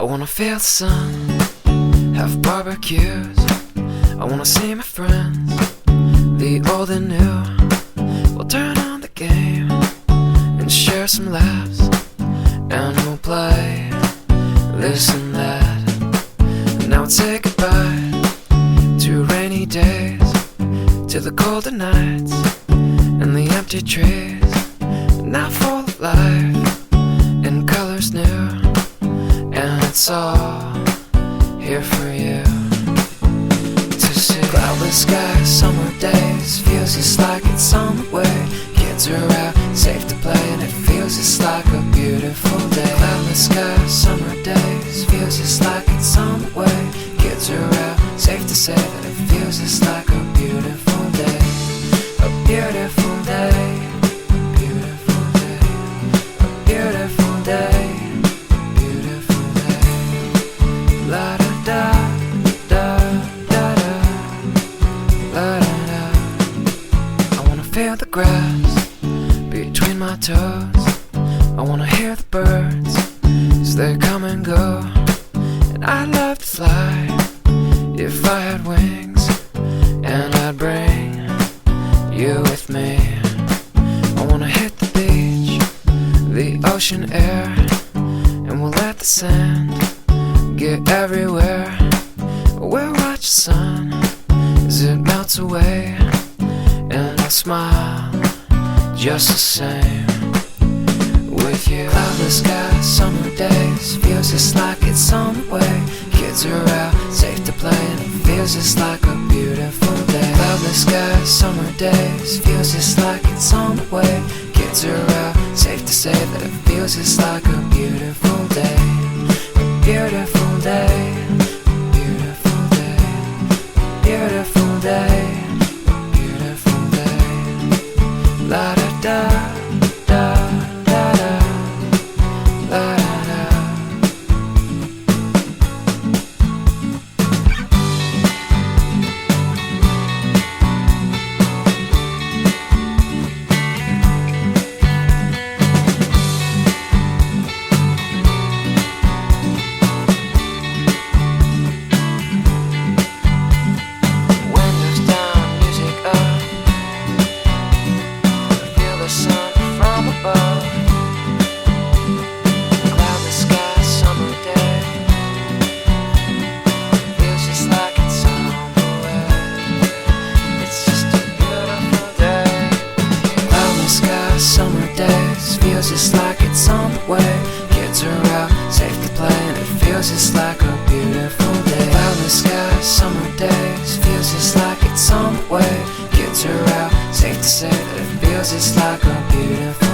I wanna feel the sun, have barbecues. I wanna see my friends, the old and new. We'll turn on the game and share some laughs, and we'll play this and that. Now we'll say goodbye to rainy days, to the colder nights and the empty trees. Now full of life and colors new, and it's all here for you to see. Cloudless skies, summer days, feels just like it's on the way. Kids are out, safe to play, and it feels just like a beautiful day. Cloudless skies, summer days, feels just like it's on the way. Kids are out, safe to say that it feels just like a beautiful day. A beautiful day. Beautiful day, beautiful day. La da da da da da, la da da. I wanna feel the grass between my toes. I wanna hear the birds as they come and go. And I'd love to fly if I had wings, and I'd bring you with me. I wanna hit the beach, the ocean air, and we'll let the sand get everywhere. We'll watch the sun as it melts away, and I'll smile just the same with you. Cloudless skies, summer days, feels just like it's on the way. Kids are out, safe to play, and it feels just like a beautiful day. Cloudless skies, summer days, feels just like it's on the way. Kids are out, safe to say that it feels just like a beautiful day. A beautiful day, beautiful day, beautiful day, beautiful day. La da da da da da, la da da. Feels just like it's on the way. Kids are out, safe to play, and it feels just like a beautiful day. Cloudless skies, summer days, feels just like it's on the way. Kids are out, safe to say that it feels just like a beautiful